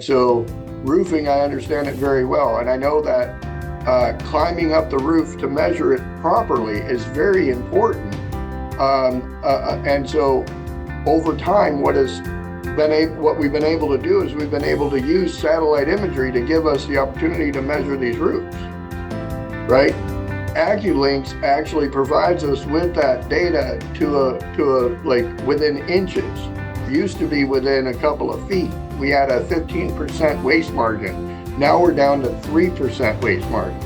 So roofing, I understand it very well. And I know that climbing up the roof to measure it properly is very important. And so over time, what we've been able to do is we've been able to use satellite imagery to give us the opportunity to measure these roofs, right? AccuLynx actually provides us with that data to like within inches. It used to be within a couple of feet. We had a 15% waste margin. Now we're down to 3% waste margin.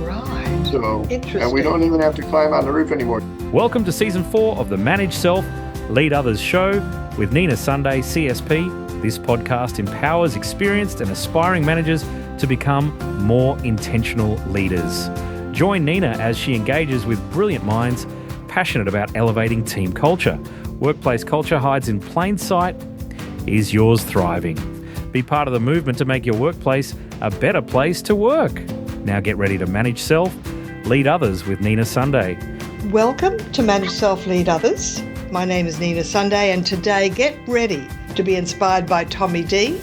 Right. So, interesting. And we don't even have to climb on the roof anymore. Welcome to Season 4 of the Manage Self, Lead Others show with Nina Sunday, CSP. This podcast empowers experienced and aspiring managers to become more intentional leaders. Join Nina as she engages with brilliant minds passionate about elevating team culture. Workplace culture hides in plain sight. Is yours thriving? Be part of the movement to make your workplace a better place to work. Now get ready to manage self, lead others with Nina Sunday. Welcome to Manage Self, Lead Others. My name is Nina Sunday, and today get ready to be inspired by Tommy Dee,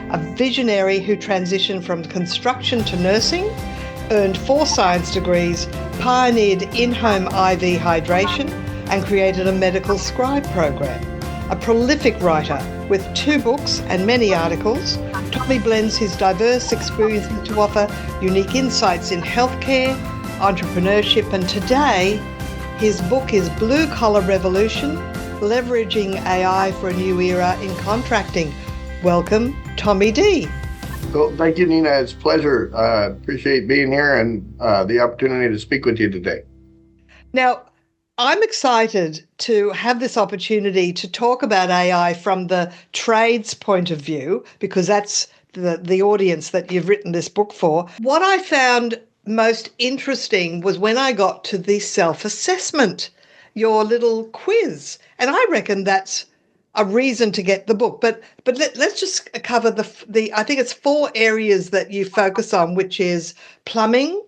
a visionary who transitioned from construction to nursing, earned 4 science degrees, pioneered in-home IV hydration, and created a medical scribe program. A prolific writer with 2 books and many articles, Tommy blends his diverse experience to offer unique insights in healthcare, entrepreneurship, and today his book is Blue Collar Revolution, Leveraging AI for a New Era in Contracting. Welcome, Tommy Dee. Well, thank you, Nina. It's a pleasure. Appreciate being here and the opportunity to speak with you today. Now, I'm excited to have this opportunity to talk about AI from the trades point of view, because that's the audience that you've written this book for. What I found most interesting was when I got to the self-assessment, your little quiz. And I reckon that's a reason to get the book. But let's just cover the I think it's 4 areas that you focus on, which is plumbing,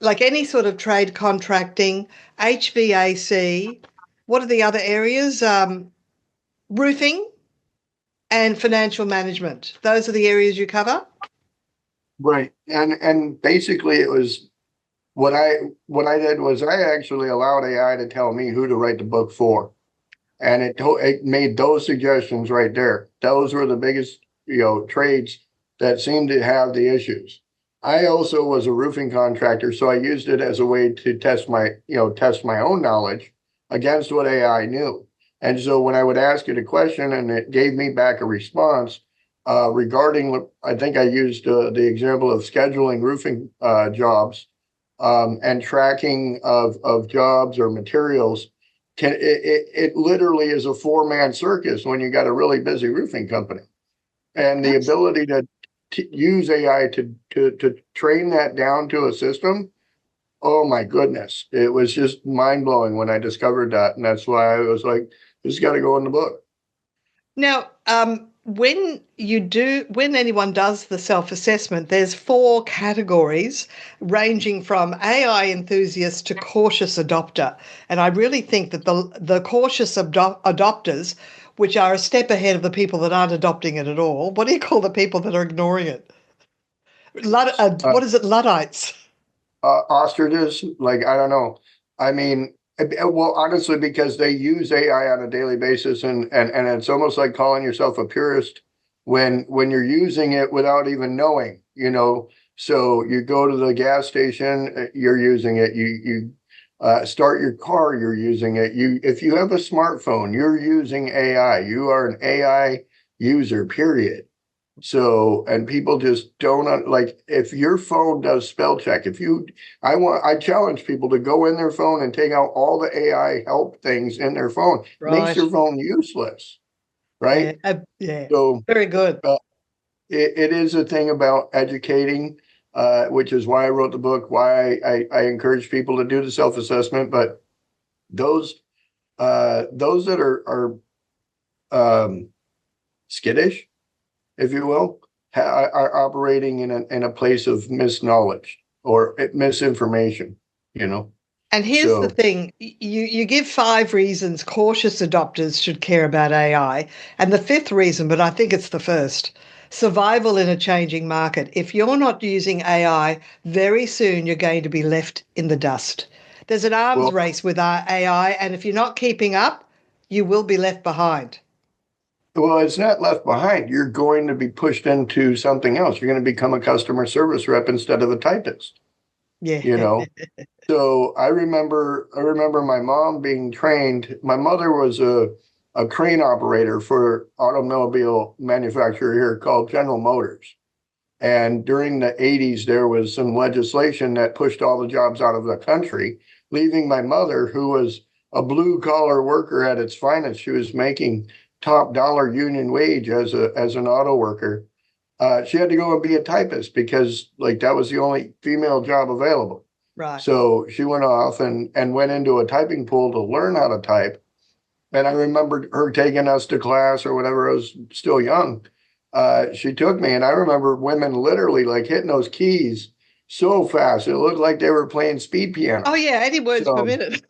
like any sort of trade contracting, HVAC. What are the other areas? Roofing and financial management. Those are the areas you cover? Right. And basically it was what I did was I actually allowed AI to tell me who to write the book for. And it made those suggestions right there. Those were the biggest, trades that seemed to have the issues. I also was a roofing contractor, so I used it as a way to test my own knowledge against what AI knew. And so when I would ask it a question and it gave me back a response regarding, I think I used the example of scheduling roofing jobs and tracking of jobs or materials. It literally is a 4-man circus when you got a really busy roofing company, and the ability to use AI to train that down to a system. Oh my goodness. It was just mind blowing when I discovered that. And that's why I was like, this has got to go in the book. Now, when anyone does the self-assessment, there's 4 categories ranging from AI enthusiast to cautious adopter. And I really think that the cautious adopters, which are a step ahead of the people that aren't adopting it at all. What do you call the people that are ignoring it? What is it, Luddites? Ostriches, I don't know. I mean, well, honestly, because they use AI on a daily basis, and it's almost like calling yourself a purist when you're using it without even knowing, So you go to the gas station, you're using it. You start your car, you're using it. If you have a smartphone, you're using AI. You are an AI user, period. So, and people just don't if your phone does spell check, I challenge people to go in their phone and take out all the AI help things in their phone. Right. Makes your phone useless, right? Yeah. So very good. It is a thing about educating, which is why I wrote the book, why I encourage people to do the self-assessment. But those that are skittish, if you will, are operating in a place of misknowledge or misinformation, And here's the thing, you give 5 reasons cautious adopters should care about AI, and the 5th reason, but I think it's the first, survival in a changing market. If you're not using AI, very soon you're going to be left in the dust. There's an arms Well, race with our AI, and if you're not keeping up, you will be left behind. well, it's not left behind. You're going to be pushed into something else. You're going to become a customer service rep instead of a typist, Yeah. you know? So I remember my mom being trained. My mother was a crane operator for automobile manufacturer here called General Motors. And during the 80s, there was some legislation that pushed all the jobs out of the country, leaving my mother, who was a blue collar worker at its finest. She was making top dollar union wage as an auto worker. She had to go and be a typist because like that was the only female job available. Right. So she went off and went into a typing pool to learn how to type. And I remembered her taking us to class or whatever. I was still young. She took me, and I remember women literally like hitting those keys so fast. It looked like they were playing speed piano. Oh, yeah, 80 words per minute.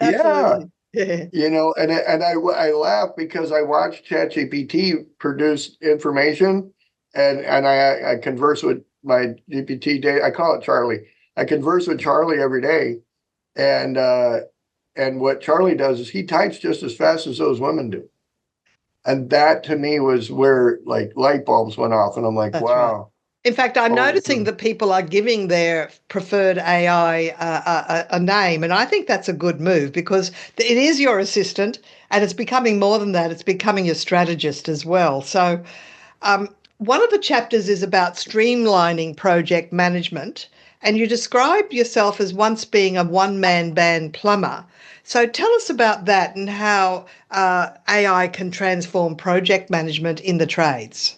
Absolutely. Yeah. You know, and I laugh because I watched ChatGPT produce information, and I converse with my GPT day. I call it Charlie. I converse with Charlie every day, and what Charlie does is he types just as fast as those women do. And that to me was where like light bulbs went off, and I'm like, That's wow. right. In fact, I'm noticing that people are giving their preferred AI a name, and I think that's a good move because it is your assistant, and it's becoming more than that. It's becoming your strategist as well. So one of the chapters is about streamlining project management, and you describe yourself as once being a one-man band plumber. So tell us about that and how AI can transform project management in the trades.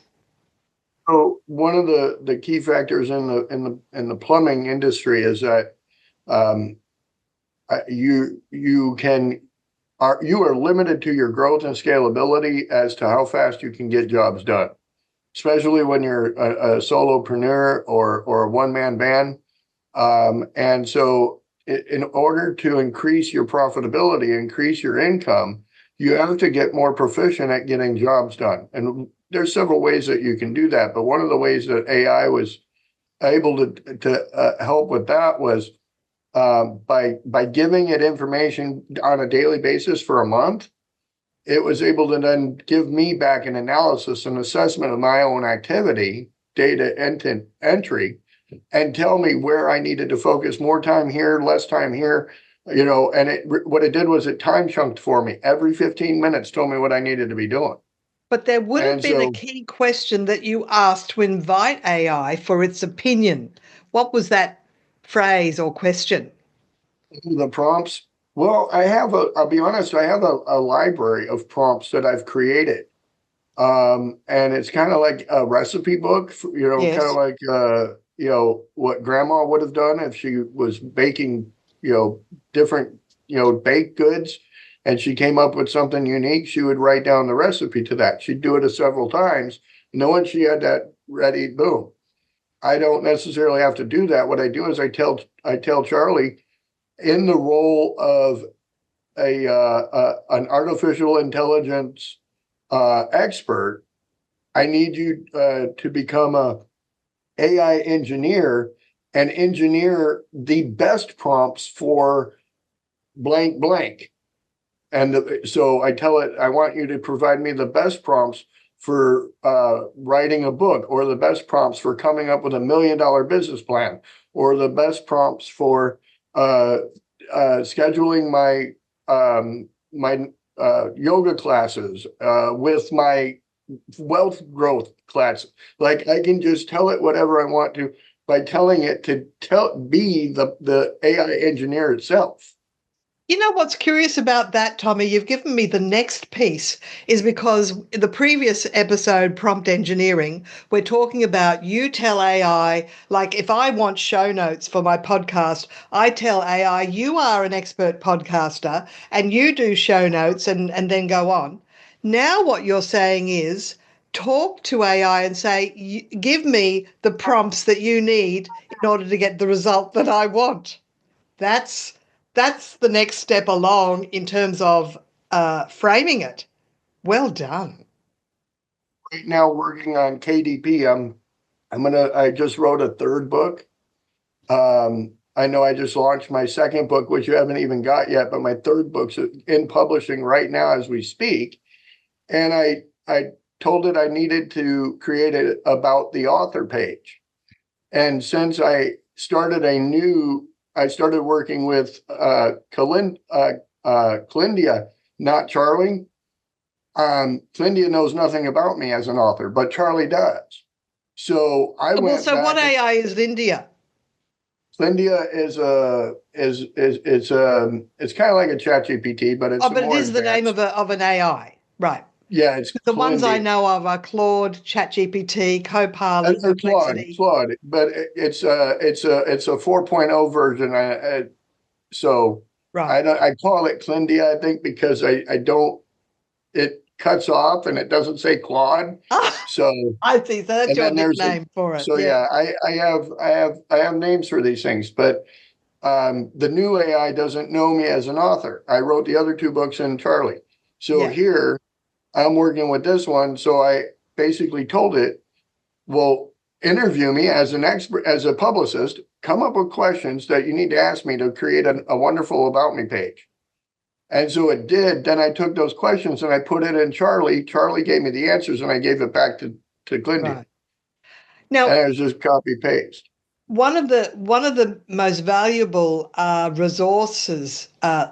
So one of the key factors in the plumbing industry is that you are limited to your growth and scalability as to how fast you can get jobs done, especially when you're a solopreneur or a one-man band. And so in order to increase your profitability, increase your income, you have to get more proficient at getting jobs done. And there's several ways that you can do that. But one of the ways that AI was able to help with that was by giving it information on a daily basis for a month. It was able to then give me back an analysis and assessment of my own activity, data entry, and tell me where I needed to focus more time here, less time here, you know, and what it did was it time chunked for me. Every 15 minutes told me what I needed to be doing. But there would have been a key question that you asked to invite AI for its opinion. What was that phrase or question? The prompts. Well, I'll be honest, I have a library of prompts that I've created. And it's kind of like a recipe book, you know, Yes. kind of like, you know, what grandma would have done if she was baking, you know, different, you know, baked goods, and she came up with something unique. She would write down the recipe to that. She'd do it several times. And then once she had that ready, boom. I don't necessarily have to do that. What I do is I tell Charlie, in the role of an artificial intelligence expert, I need you to become a AI engineer and engineer the best prompts for blank blank. And so I tell it, I want you to provide me the best prompts for writing a book, or the best prompts for coming up with $1 million business plan, or the best prompts for scheduling my yoga classes with my wealth growth class. Like I can just tell it whatever I want to by telling it to be the AI engineer itself. You know what's curious about that, Tommy? You've given me the next piece, is because in the previous episode, Prompt Engineering, we're talking about you tell AI, like if I want show notes for my podcast, I tell AI, you are an expert podcaster and you do show notes and then go on. Now what you're saying is talk to AI and say, give me the prompts that you need in order to get the result that I want. That's the next step along in terms of framing it. Well done. right now working on KDP. I just wrote a third book. I know I just launched my second book, which you haven't even got yet, but my third book's in publishing right now as we speak. And I told it I needed to create it about the author page. And since I started working with Clindia, not Charlie. Clindia knows nothing about me as an author, but Charlie does. So I went. So what AI is India? Clindia is it's kind of like a ChatGPT, but it's but it is the name of an AI, right? Yeah, it's the ones I know of are Claude, ChatGPT, Copilot, Perplexity. Claude, but it's a 4.0 version. So right. I call it Clindia, I think, because I don't. It cuts off and it doesn't say Claude. So I see. So that's your nickname for it. So yeah, I have names for these things, but the new AI doesn't know me as an author. I wrote the other two books in Charlie. So here I'm working with this one. So I basically told it, well, interview me as an expert, as a publicist, come up with questions that you need to ask me to create a wonderful About Me page. And so it did. Then I took those questions and I put it in Charlie. Charlie gave me the answers and I gave it back to Clindia. Right. Now, and it was just copy paste. One of the most valuable resources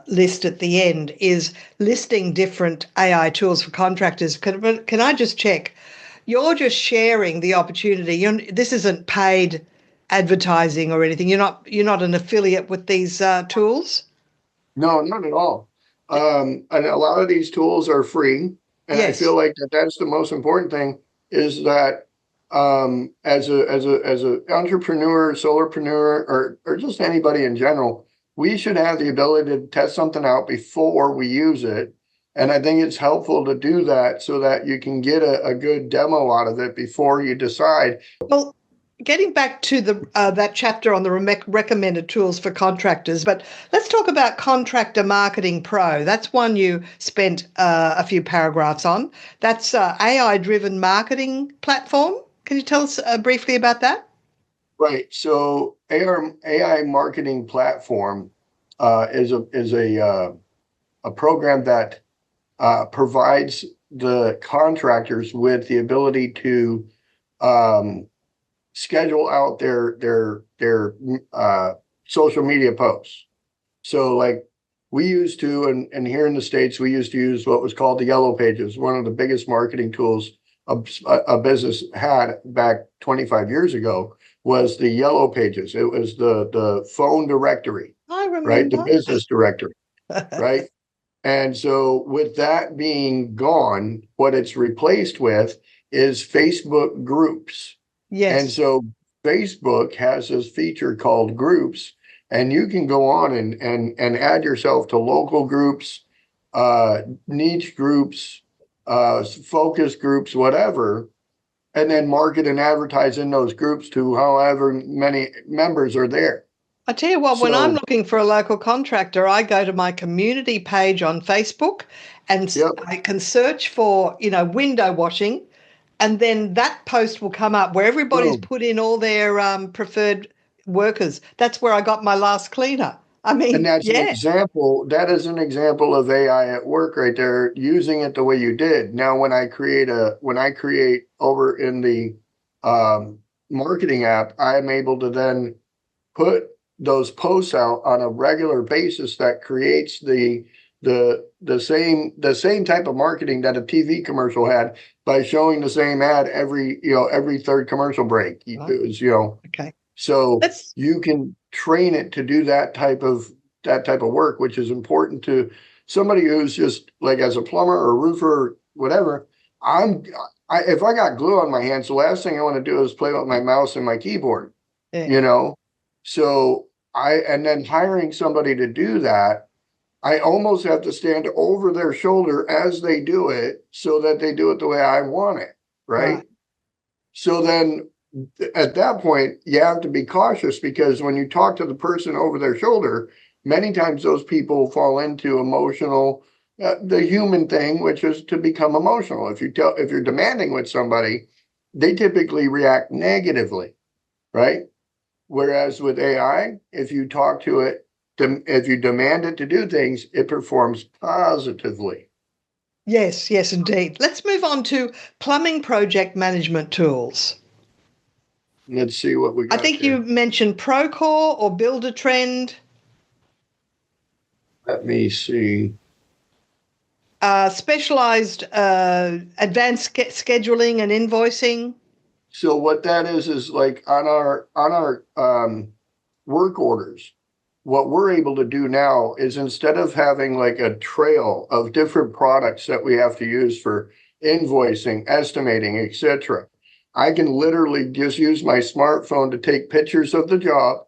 list at the end is listing different AI tools for contractors. Can I just check? You're just sharing the opportunity. This isn't paid advertising or anything. You're not an affiliate with these tools? No, not at all. And a lot of these tools are free. And I feel like that's the most important thing is that as a entrepreneur, solopreneur, or just anybody in general, we should have the ability to test something out before we use it. And I think it's helpful to do that so that you can get a good demo out of it before you decide. Well, getting back to that chapter on the recommended tools for contractors, but let's talk about Contractor Marketing Pro. That's one you spent a few paragraphs on. That's AI-driven marketing platform. Can you tell us briefly about that? Right. So AI marketing platform is a program that provides the contractors with the ability to schedule out their social media posts. So like we used to, and here in the States, we used to use what was called the Yellow Pages, one of the biggest marketing tools a business had back 25 years ago was the Yellow Pages. It was the phone directory, I remember. Right? The business directory, right? And so with that being gone, what it's replaced with is Facebook groups. Yes. And so Facebook has this feature called groups, and you can go on and add yourself to local groups, niche groups, focus groups, whatever, and then market and advertise in those groups to however many members are there. I tell you what, when I'm looking for a local contractor, I go to my community page on Facebook and I can search for, window washing, and then that post will come up where everybody's put in all their preferred workers. That's where I got my last cleaner. I mean, and that's an example. That is an example of AI at work right there, using it the way you did. Now, when I create over in the marketing app, I'm able to then put those posts out on a regular basis that creates the same type of marketing that a TV commercial had by showing the same ad every third commercial break. It was, Okay. So you can train it to do that type of work, which is important to somebody who's just like as a plumber or roofer or whatever. If I got glue on my hands, the last thing I want to do is play with my mouse and my keyboard, So and then hiring somebody to do that, I almost have to stand over their shoulder as they do it so that they do it the way I want it. Right. So then at that point, you have to be cautious because when you talk to the person over their shoulder, many times those people fall into emotional the human thing, which is to become emotional. If you're demanding with somebody, they typically react negatively, right? Whereas with AI, if you talk to it, if you demand it to do things, it performs positively. Yes, yes, indeed. Let's move on to plumbing project management tools. Let's see what we I got think there. you mentioned Procore or Builder Trend. Let me see. Specialized advanced scheduling and invoicing. So what that is like on our work orders, what we're able to do now is instead of having like a trail of different products that we have to use for invoicing, estimating, etc., I can literally just use my smartphone to take pictures of the job.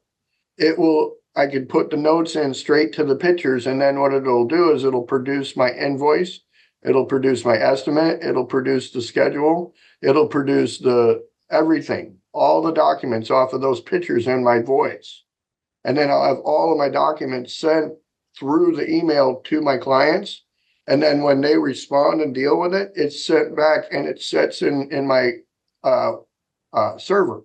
I can put the notes in straight to the pictures, and then what it'll do is it'll produce my invoice, it'll produce my estimate, it'll produce the schedule, it'll produce the everything, all the documents off of those pictures in my voice. And then I'll have all of my documents sent through the email to my clients. And then when they respond and deal with it, it's sent back and it sits in my server.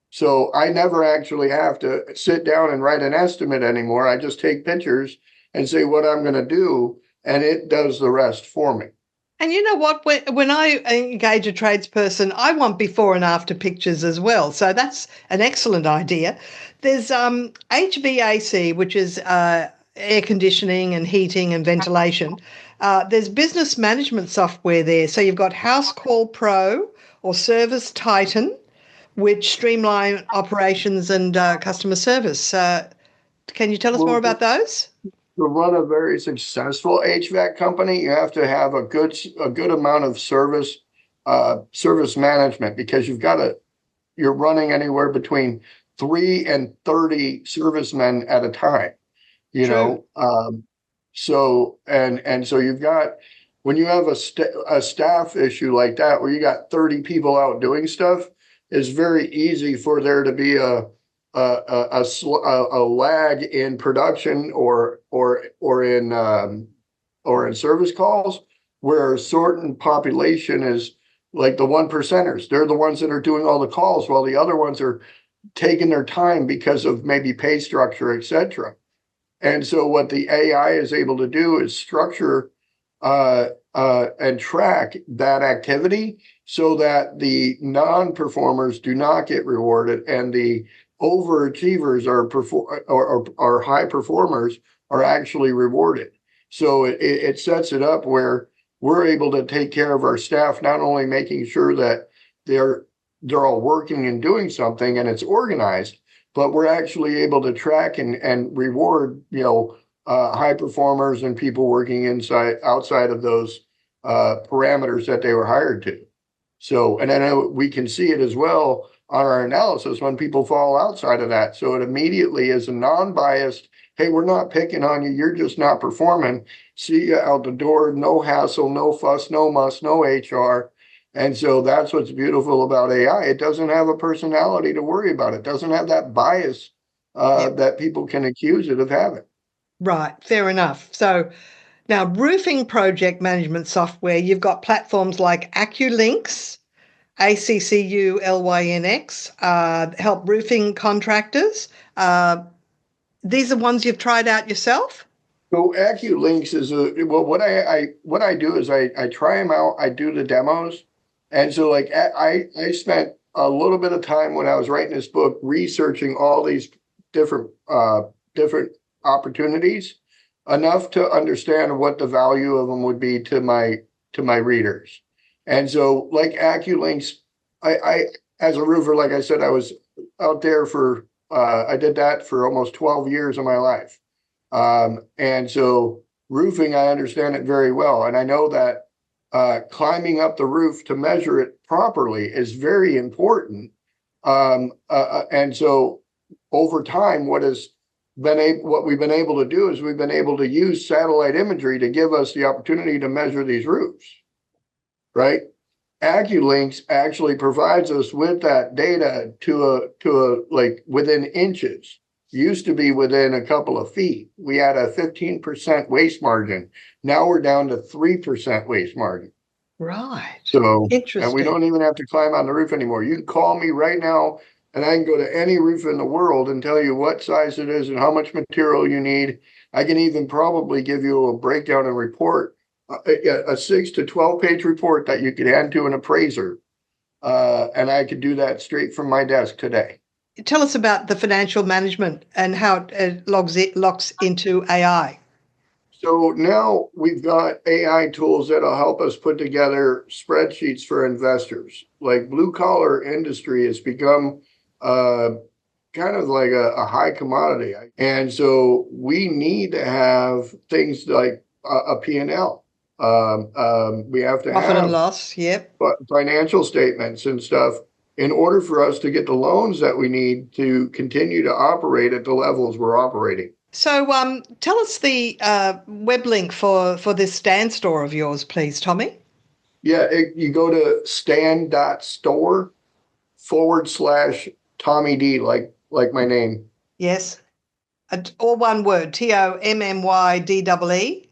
So I never actually have to sit down and write an estimate anymore. I just take pictures and say what I'm going to do, and it does the rest for me. And you know what? When I engage a tradesperson, I want before and after pictures as well. So that's an excellent idea. There's HVAC, which is air conditioning and heating and ventilation. There's business management software there. So you've got House Call Pro or ServiceTitan, which streamline operations and customer service. Can you tell us more about those? To run a very successful HVAC company, you have to have a good amount of service management, because you're running anywhere between 3 and 30 servicemen at a time, you know. So you've got, when you have a staff issue like that where you got 30 people out doing stuff, it's very easy for there to be a lag in production or in service calls, where a certain population is like the 1%ers. They're the ones that are doing all the calls, while the other ones are taking their time because of maybe pay structure, etc. And so what the AI is able to do is structure and track that activity so that the non-performers do not get rewarded, and the overachievers or high performers are actually rewarded. So it sets it up where we're able to take care of our staff, not only making sure that they're all working and doing something and it's organized, but we're actually able to track and reward, high performers and people working outside of those parameters that they were hired to. So, and then we can see it as well on our analysis when people fall outside of that. So it immediately is a non-biased, hey, we're not picking on you, you're just not performing. See you out the door, no hassle, no fuss, no muss, no HR. And so that's what's beautiful about AI. It doesn't have a personality to worry about. It doesn't have that bias that people can accuse it of having. Right, fair enough. So now, roofing project management software, you've got platforms like AccuLynx, AccuLynx, help roofing contractors. These are ones you've tried out yourself? So AccuLynx is what I do is I try them out. I do the demos, and so like I spent a little bit of time when I was writing this book researching all these different opportunities, enough to understand what the value of them would be to my readers. And so like AccuLynx, I as a roofer, like I said, I was out there for I did that for almost 12 years of my life. And so roofing, I understand it very well. And I know that climbing up the roof to measure it properly is very important. And so over time, what we've been able to do is we've been able to use satellite imagery to give us the opportunity to measure these roofs, right? AccuLynx actually provides us with that data to a like within inches, used to be within a couple of feet. We had a 15% waste margin. Now we're down to 3% waste margin. Right. So, Interesting. and we don't even have to climb on the roof anymore. You can call me right now and I can go to any roof in the world and tell you what size it is and how much material you need. I can even probably give you a breakdown and report, a 6 to 12 page report that you could hand to an appraiser. And I could do that straight from my desk today. Tell us about the financial management and how it locks into AI. So now we've got AI tools that'll help us put together spreadsheets for investors. Like blue collar industry has become kind of like a high commodity. And so we need to have things like a P&L. We have to Profit have and loss, yep. Financial statements and stuff in order for us to get the loans that we need to continue to operate at the levels we're operating. So tell us the web link for this Stan store of yours, please, Tommy. Yeah, you go to stan.store/Tommy Dee, like my name. Yes. All one word, TOMMYDEE.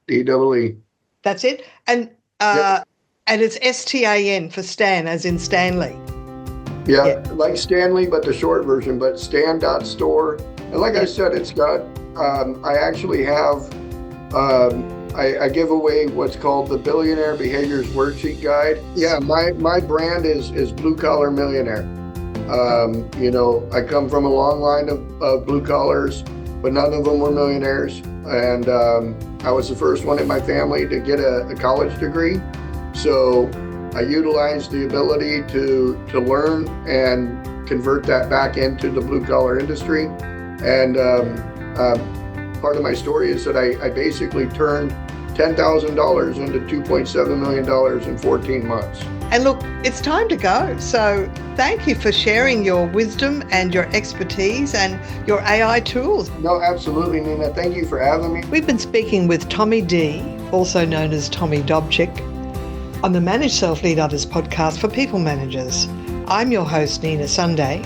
DEE. That's it. And Yep. and it's STAN for Stan, as in Stanley. Yeah, like Stanley, but the short version, but stan.store. And like I said, it's got, I actually have, I give away what's called the Billionaire Behaviors Worksheet Guide. Yeah, my brand is Blue Collar Millionaire. I come from a long line of blue collars, but none of them were millionaires. And I was the first one in my family to get a college degree. So I utilized the ability to learn and convert that back into the blue collar industry. And part of my story is that I basically turned $10,000 into $2.7 million in 14 months. And look, it's time to go. So thank you for sharing your wisdom and your expertise and your AI tools. No, absolutely, Nina. Thank you for having me. We've been speaking with Tommy Dee, also known as Tommy Dobchik, on the Manage Self Lead Others podcast for people managers. I'm your host, Nina Sunday.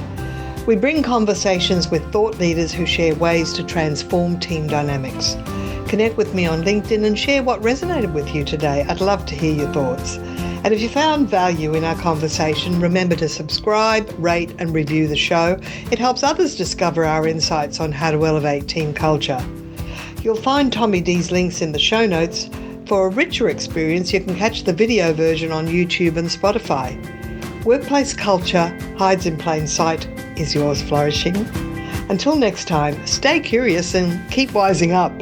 We bring conversations with thought leaders who share ways to transform team dynamics. Connect with me on LinkedIn and share what resonated with you today. I'd love to hear your thoughts. And if you found value in our conversation, remember to subscribe, rate and review the show. It helps others discover our insights on how to elevate team culture. You'll find Tommy Dee's links in the show notes. For a richer experience, you can catch the video version on YouTube and Spotify. Workplace culture hides in plain sight. Is yours flourishing? Until next time, stay curious and keep wising up.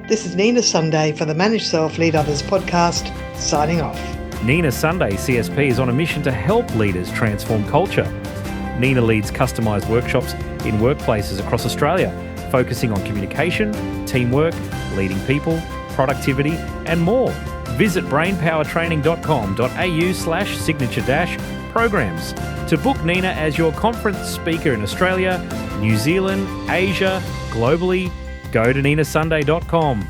This is Nina Sunday for the Manage Self Lead Others podcast, signing off. Nina Sunday CSP is on a mission to help leaders transform culture. Nina leads customised workshops in workplaces across Australia, focusing on communication, teamwork, leading people, productivity, and more. Visit brainpowertraining.com.au/signature-programs to book Nina as your conference speaker in Australia, New Zealand, Asia, globally. Go to ninasunday.com.